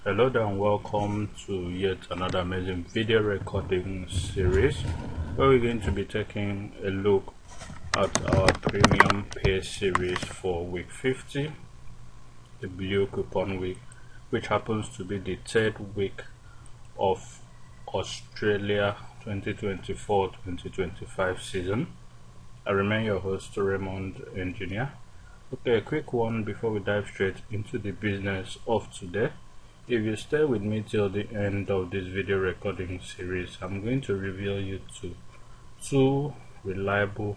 Hello there and welcome to yet another amazing video recording series where we're going to be taking a look at our premium pay series for week 50, the blue coupon week, which happens to be the third week of Australia 2024-2025 season. I remain your host, Raymond Engineer. Okay, a quick one before we dive straight into the business of today. If you stay with me till the end of this video recording series, I'm going to reveal you to two reliable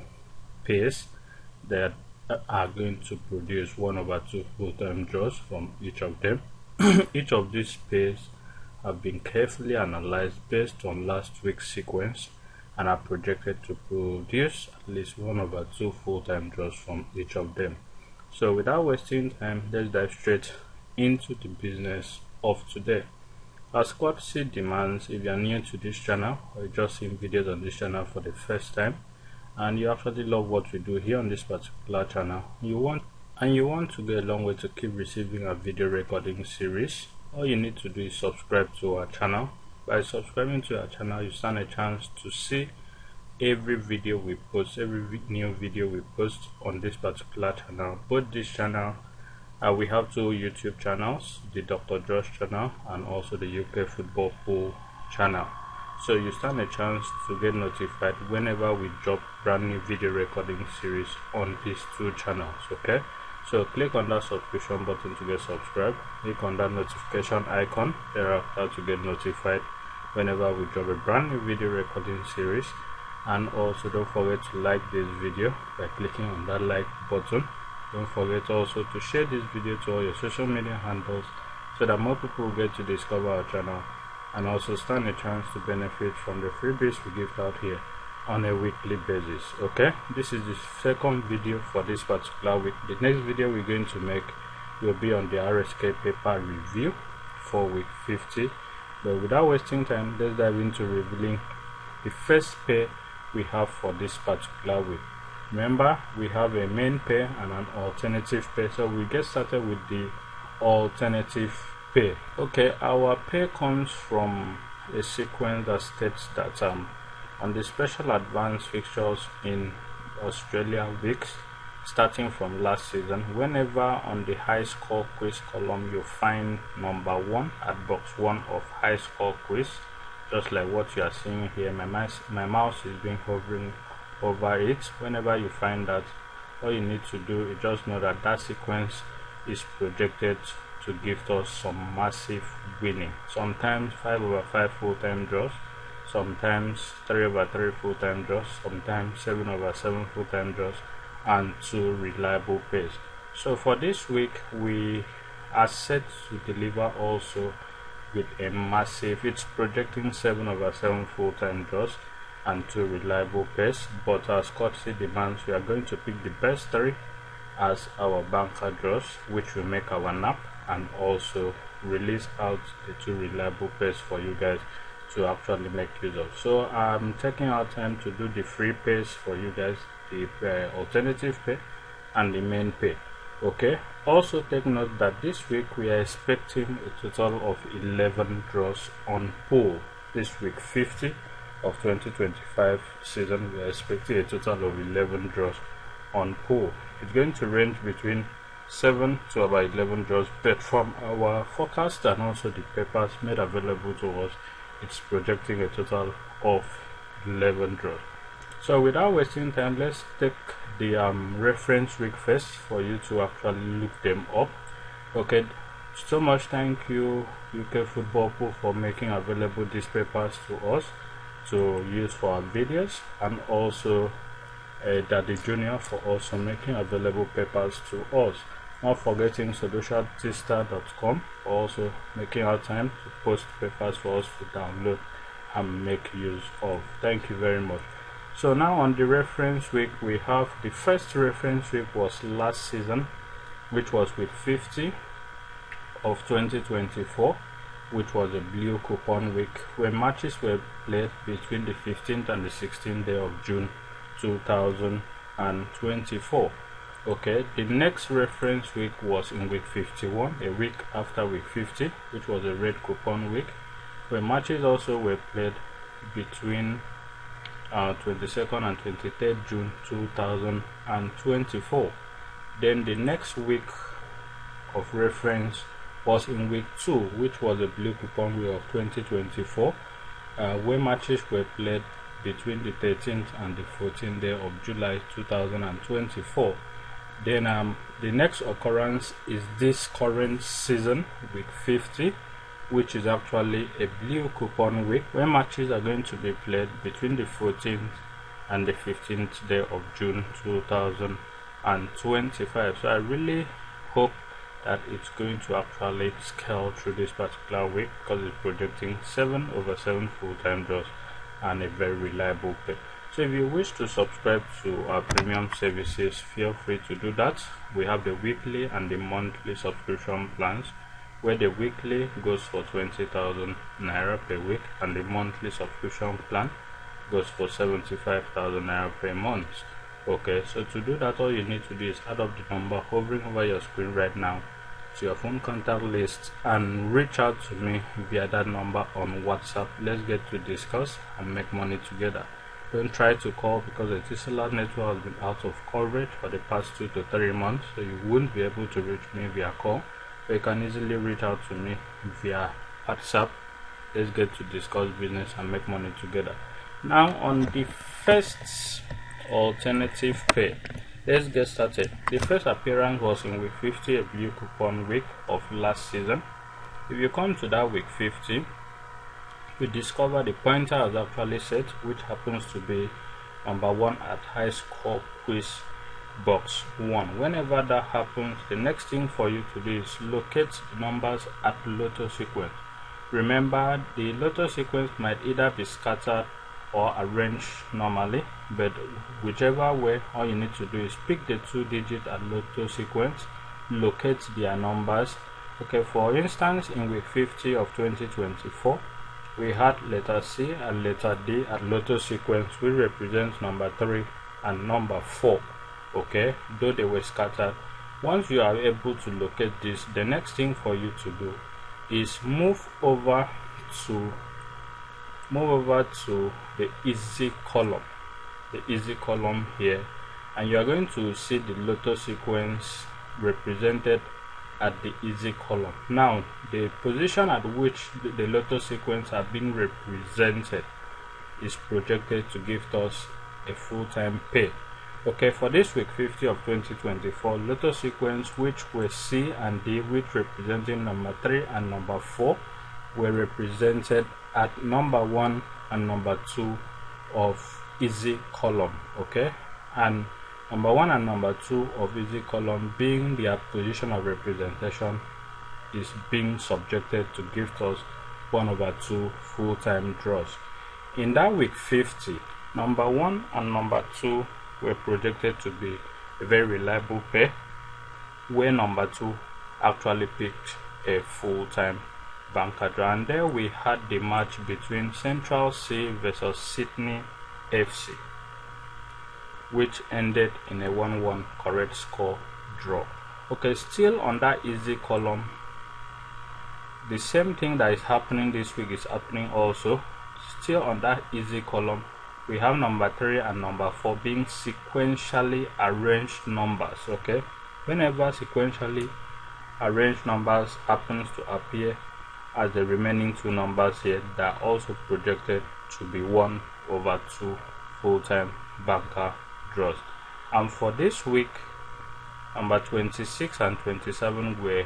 pays that are going to produce 1/2 full-time draws from each of them. Each of these pays have been carefully analyzed based on last week's sequence and are projected to produce at least 1/2 full-time draws from each of them. So without wasting time, let's dive straight into the business of today. As courtesy demands, if you are new to this channel or you're just seeing videos on this channel for the first time and you actually love what we do here on this particular channel, you want to go a long way to keep receiving our video recording series, all you need to do is subscribe to our channel. By subscribing to our channel, you stand a chance to see every video we post, every new video we post on this particular channel. Both this channel, we have two YouTube channels, the Dr. Josh channel and also the UK Football Pool channel. So you stand a chance to get notified whenever we drop brand new video recording series on these two channels. Okay, so click on that subscription button to get subscribed, click on that notification icon thereafter to get notified whenever we drop a brand new video recording series. And also don't forget to like this video by clicking on that like button. Don't forget also to share this video to all your social media handles so that more people will get to discover our channel and also stand a chance to benefit from the freebies we give out here on a weekly basis. Okay, this is the second video for this particular week. The next video we're going to make will be on the RSK paper review for week 50. But without wasting time, let's dive into revealing the first pay we have for this particular week. Remember, we have a main pay and an alternative pay, so we get started with the alternative pay. Okay, our pay comes from a sequence that states that on the special advance fixtures in Australia weeks starting from last season, whenever on the high score quiz column you find number 1 at box 1 of high score quiz, just like what you are seeing here, my mouse is being hovering over it. Whenever you find that, all you need to do is just know that that sequence is projected to give us some massive winning, sometimes 5/5 full-time draws, sometimes 3/3 full-time draws, sometimes 7/7 full-time draws, and 2 reliable pays. So for this week we are set to deliver also with a massive, it's projecting 7/7 full-time draws and 2 reliable pays, but as courtesy demands, we are going to pick the best 3 as our banker draws, which will make our nap, and also release out the 2 reliable pays for you guys to actually make use of. So I'm taking our time to do the free pays for you guys, the alternative pay and the main pay. Okay, also take note that this week we are expecting a total of 11 draws on pool. This week 50 of 2025 season, we are expecting a total of 11 draws on pool. It's going to range between 7 to about 11 draws, but from our forecast and also the papers made available to us, it's projecting a total of 11 draws. So without wasting time, let's take the reference week first for you to actually look them up. Okay, so much thank you UK Football Pool for making available these papers to us to use for our videos, and also Daddy Junior for also making available papers to us. Not forgetting solutionartista.com for also making our time to post papers for us to download and make use of. Thank you very much. So now on the reference week, we have the first reference week was last season, which was with 50 of 2024, which was a blue coupon week where matches were played between the 15th and the 16th day of June 2024. Okay, the next reference week was in week 51, a week after week 50, which was a red coupon week, where matches also were played between 22nd and 23rd June 2024. Then the next week of reference was in week 2, which was a blue coupon week of 2024, where matches were played between the 13th and the 14th day of July 2024. Then the next occurrence is this current season, week 50, which is actually a blue coupon week, where matches are going to be played between the 14th and the 15th day of June 2025. So I really hope that it's going to actually scale through this particular week, because it's projecting 7/7 full-time draws and a very reliable pay. So if you wish to subscribe to our premium services, feel free to do that. We have the weekly and the monthly subscription plans, where the weekly goes for 20,000 naira per week and the monthly subscription plan goes for 75,000 naira per month. Okay, so to do that, all you need to do is add up the number hovering over your screen right now to your phone contact list and reach out to me via that number on WhatsApp. Let's get to discuss and make money together. Don't try to call, because the Etisalat network has been out of coverage for the past 2 to 3 months, so you won't be able to reach me via call. But you can easily reach out to me via WhatsApp. Let's get to discuss business and make money together. Now, on the first alternative pay, let's get started. The first appearance was in week 50, a blue coupon week of last season. If you come to that week 50, we discover the pointer has actually set, which happens to be number 1 at high score quiz box 1. Whenever that happens, the next thing for you to do is locate the numbers at lotto sequence. Remember, the lotto sequence might either be scattered or arranged normally, but whichever way, all you need to do is pick the 2 digits at lotto sequence, locate their numbers. Okay, for instance, in week 50 of 2024, we had letter C and letter D at lotto sequence, which represents number 3 and number 4. Okay, though they were scattered. Once you are able to locate this, the next thing for you to do is move over to the easy column, here, and you are going to see the lotto sequence represented at the easy column. Now, the position at which the lotto sequence are being represented is projected to give us a full-time pay. Okay, for this week 50 of 2024, lotto sequence, which were C and D, which representing number 3 and number 4, were represented at number 1 and number 2 of easy column. Okay, and number 1 and number 2 of easy column, being their position of representation, is being subjected to give us 1/2 full-time draws. In that week 50, number 1 and number 2 were projected to be a very reliable pair, where number 2 actually picked a full-time banker draw. And there we had the match between Central C versus Sydney FC, which ended in a 1-1 correct score draw. Okay, still on that easy column, the same thing that is happening this week is happening also. Still on that easy column, we have number 3 and number 4 being sequentially arranged numbers. Okay, whenever sequentially arranged numbers happens to appear as the remaining 2 numbers here, that are also projected to be 1/2 full-time banker draws. And for this week, number 26 and 27 were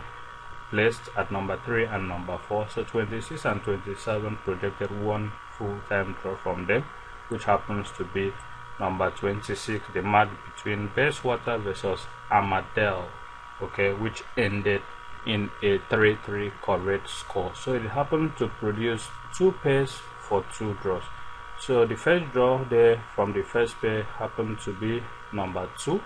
placed at number 3 and number 4. So 26 and 27 projected 1 full-time draw from them, which happens to be number 26, the match between Bayswater versus Amadel, okay, which ended in a 3-3 correct score. So it happened to produce 2 pairs for 2 draws. So the first draw there from the first pair happened to be number 2,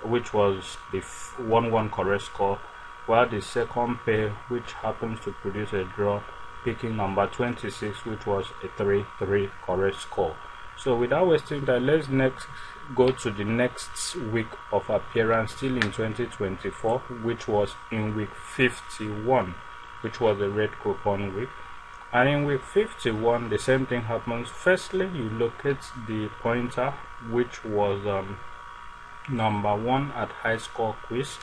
which was the 1-1 correct score, while the second pair, which happens to produce a draw, picking number 26, which was a 3-3 correct score. So without wasting time, let's next go to the next week of appearance, still in 2024, which was in week 51, which was a red coupon week. And in week 51, the same thing happens. Firstly, you locate the pointer, which was number 1 at high score quiz.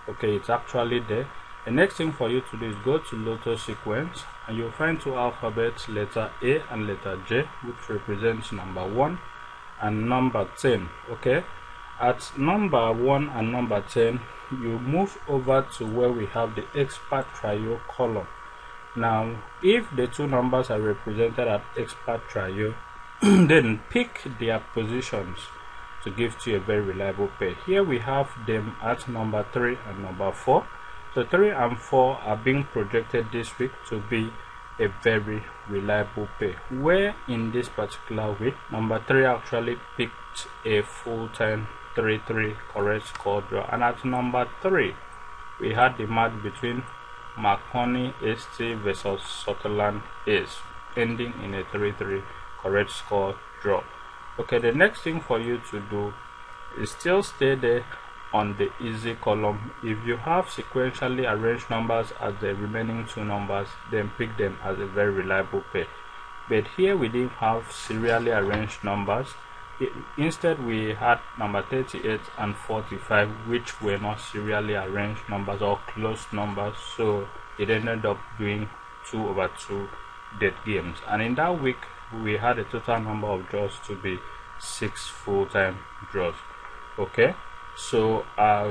Okay, it's actually there. The next thing for you to do is go to Lotto sequence, and you'll find two alphabets, letter A and letter J, which represents number 1 and number 10. Okay, at number 1 and number 10, you move over to where we have the expert trio column. Now, if the two numbers are represented at expert trio, then pick their positions to give to you a very reliable pair. Here we have them at number 3 and number 4. So 3 and 4 are being projected this week to be a very reliable pair, where in this particular week, number 3 actually picked a full-time 3-3 correct score draw, and at number 3 we had the match between Marconi ST versus Sutherland Ace, ending in a 3-3 correct score draw. Okay, the next thing for you to do is still stay there on the easy column. If you have sequentially arranged numbers as the remaining two numbers, then pick them as a very reliable pair. But here we didn't have serially arranged numbers. Instead, we had number 38 and 45, which were not serially arranged numbers or close numbers, so it ended up doing 2/2 dead games. And in that week, we had a total number of draws to be 6 full-time draws. Okay, so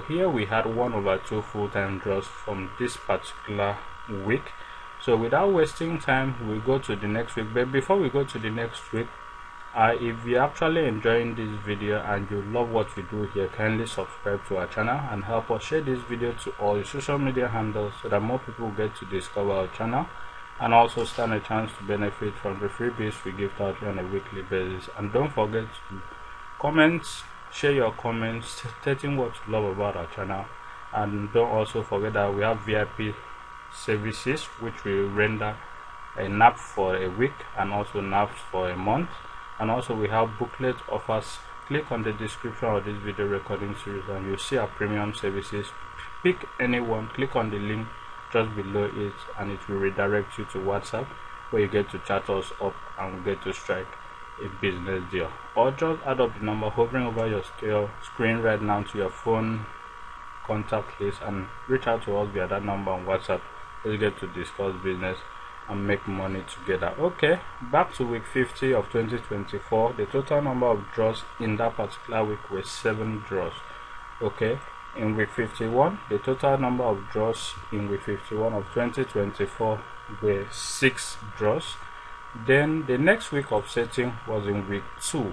here we had 1/2 full-time draws from this particular week. So without wasting time, we go to the next week. But before we go to the next week, if you're actually enjoying this video and you love what we do here, kindly subscribe to our channel and help us share this video to all your social media handles so that more people get to discover our channel and also stand a chance to benefit from the freebies we give out here on a weekly basis. And don't forget to comment, share your comments stating what you love about our channel, and don't also forget that we have VIP services which we render a nap for a week and also naps for a month, and also we have booklet offers. Click on the description of this video recording series and you'll see our premium services. Pick any one, click on the link just below it, and it will redirect you to WhatsApp, where you get to chat us up and we get to strike a business deal. Or just add up the number hovering over your screen right now to your phone contact list and reach out to us via that number on WhatsApp. Let's get to discuss business and make money together. Okay, back to week 50 of 2024. The total number of draws in that particular week was 7 draws. Okay, in week 51, the total number of draws in week 51 of 2024 were 6 draws. Then the next week of setting was in week 2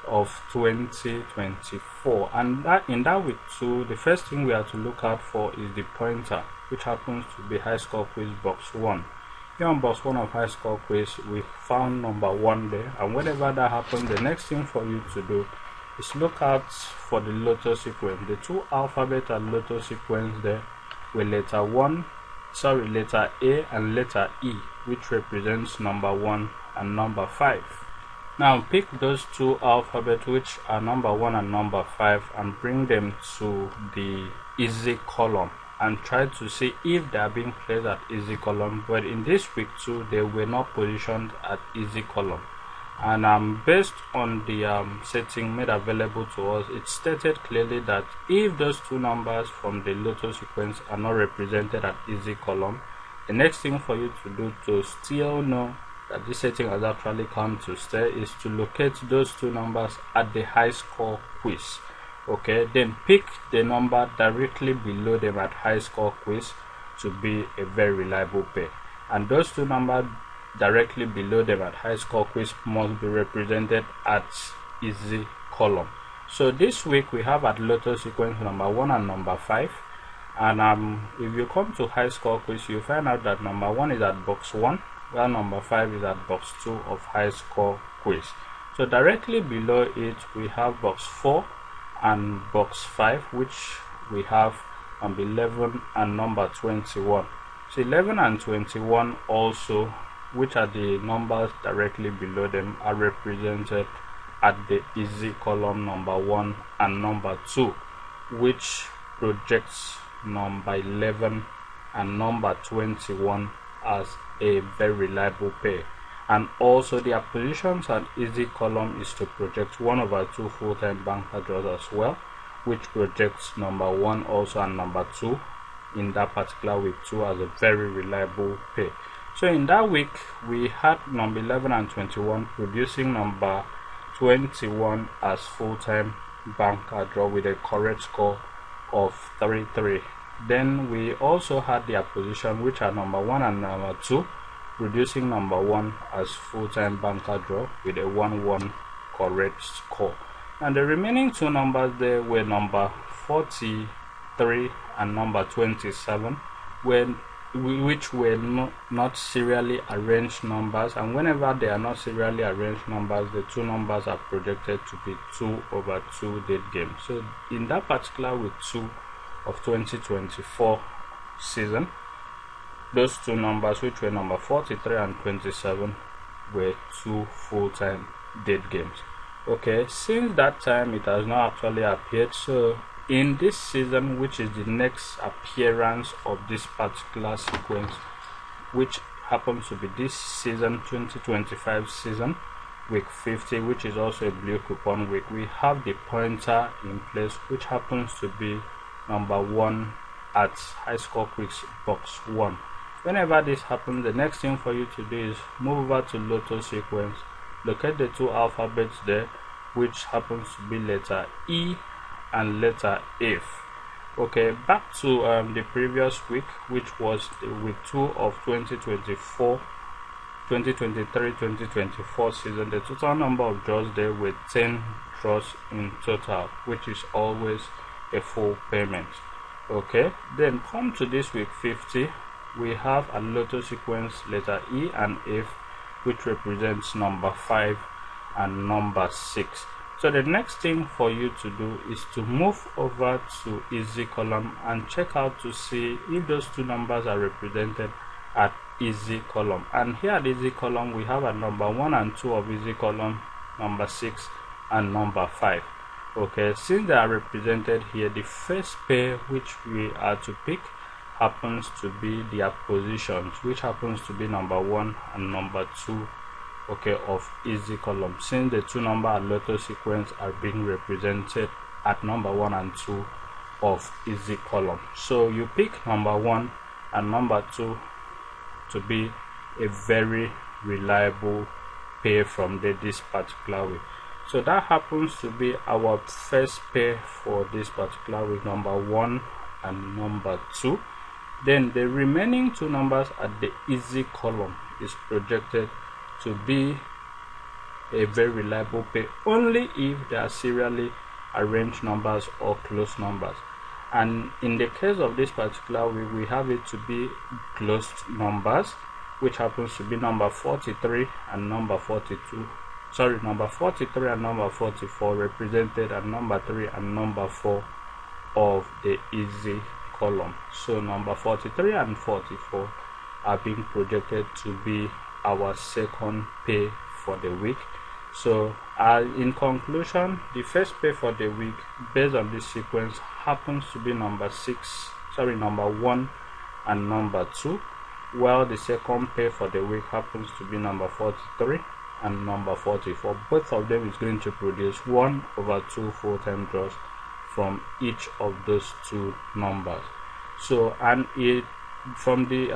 of 2024, and in that week 2, the first thing we have to look out for is the pointer, which happens to be high score quiz box 1. Here on box 1 of high score quiz, we found number 1 there, and whenever that happens, the next thing for you to do is look out for the Lotto sequence. The two alphabet and Lotto sequence there were letter A and letter E, which represents number 1 and number 5. Now pick those two alphabets, which are number 1 and number 5, and bring them to the easy column and try to see if they are being placed at easy column. But in this week 2, they were not positioned at easy column, and based on the setting made available to us, it stated clearly that if those two numbers from the Lotto sequence are not represented at easy column, the next thing for you to do to still know that this setting has actually come to stay is to locate those two numbers at the high score quiz. Okay, then pick the number directly below them at high score quiz to be a very reliable pair, and those two numbers directly below them at high score quiz must be represented at easy column. So this week we have at Lotto sequence number 1 and number 5, and if you come to high score quiz, you find out that number 1 is at box 1 while number 5 is at box 2 of high score quiz. So directly below it we have box 4 and box 5, which we have number 11 and number 21. So 11 and 21 also which are the numbers directly below them, are represented at the easy column number 1 and number 2, which projects number 11 and number 21 as a very reliable pair. And also their positions at easy column is to project 1/2 full-time banker draws as well, which projects number 1 also and number 2 in that particular week 2 as a very reliable pair. So in that week we had number 11 and 21 producing number 21 as full-time banker draw with a correct score of 3-3. Then we also had their position, which are number 1 and number 2, producing number 1 as full-time banker draw with a 1-1 correct score. And the remaining two numbers there were number 43 and number 27, which were not serially arranged numbers, and whenever they are not serially arranged numbers, the two numbers are projected to be 2/2 dead games. So in that particular week 2 of 2024 season, those two numbers, which were number 43 and 27, were 2 full-time dead games. Okay, since that time it has not actually appeared. So in this season, which is the next appearance of this particular sequence, which happens to be this season 2025 season, week 50, which is also a blue coupon week, we have the pointer in place, which happens to be number 1 at high score quicks box 1. Whenever this happens, the next thing for you to do is move over to Lotto sequence, locate the two alphabets there, which happens to be letter E and letter F. Okay, back to the previous week, which was the week 2 of 2023-2024 season. The total number of draws there were 10 draws in total, which is always a full payment. Okay, then come to this week 50, we have a Lotto sequence letter E and F, which represents number 5 and number 6. So the next thing for you to do is to move over to easy column and check out to see if those two numbers are represented at easy column. And here at easy column we have a number 1 and 2 of easy column, number 6 and number 5. Okay, since they are represented here, the first pair which we are to pick happens to be their positions, which happens to be number 1 and number 2, okay, of easy column, since the two number at Lotto sequence are being represented at number 1 and 2 of easy column. So you pick number 1 and number 2 to be a very reliable pair from this particular week. So that happens to be our first pair for this particular week, number 1 and number 2. Then the remaining two numbers at the easy column is projected to be a very reliable pair only if they are serially arranged numbers or close numbers. And in the case of this particular week, we have it to be closed numbers, which happens to be number 43 and number 42. Sorry, number 43 and number 44 represented at number 3 and number 4 of the easy column. So number 43 and 44 are being projected to be our second pair for the week. So in conclusion, the first pair for the week based on this sequence happens to be number 1 and number 2, while the second pair for the week happens to be number 43 and number 44. Both of them is going to produce 1/2 full-time draws from each of those two numbers. So, and it from the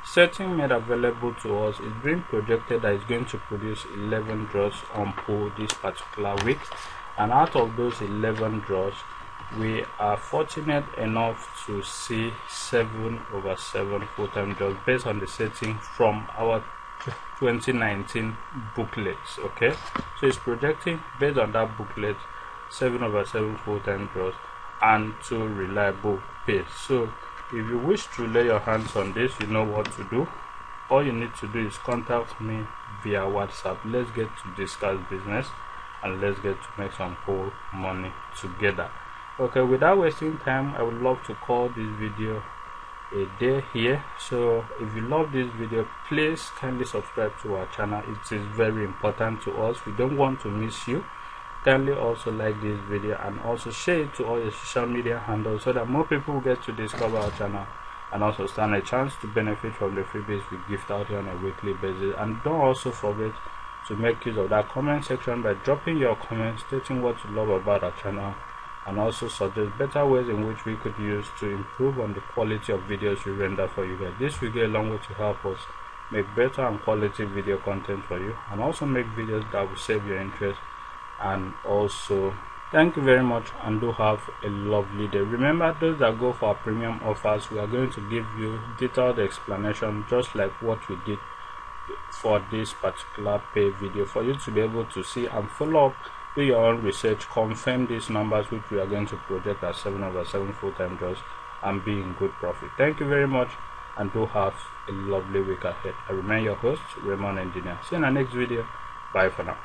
setting made available to us, is being projected that it's going to produce 11 draws on pool this particular week, and out of those 11 draws, we are fortunate enough to see 7/7 full-time draws based on the setting from our 2019 booklets. Okay, so it's projecting based on that booklet 7/7 full-time draws and 2 reliable pairs. So if you wish to lay your hands on this, you know what to do. All you need to do is contact me via WhatsApp. Let's get to discuss business and let's get to make some cool money together. Okay, without wasting time, I would love to call this video a day here. So if you love this video, please kindly subscribe to our channel. It is very important to us. We don't want to miss you. Kindly also like this video and also share it to all your social media handles so that more people will get to discover our channel and also stand a chance to benefit from the freebies we gift out here on a weekly basis. And don't also forget to make use of that comment section by dropping your comments stating what you love about our channel and also suggest better ways in which we could use to improve on the quality of videos we render for you guys. This will go a long way to help us make better and quality video content for you and also make videos that will save your interest. And also thank you very much and do have a lovely day. Remember, those that go for our premium offers, we are going to give you detailed explanation just like what we did for this particular pay video for you to be able to see and follow up, do your own research, confirm these numbers which we are going to project as 7/7 full-time jobs and be in good profit. Thank you very much and do have a lovely week ahead. I remain your host, Raymond Engineer. See you in the next video. Bye for now.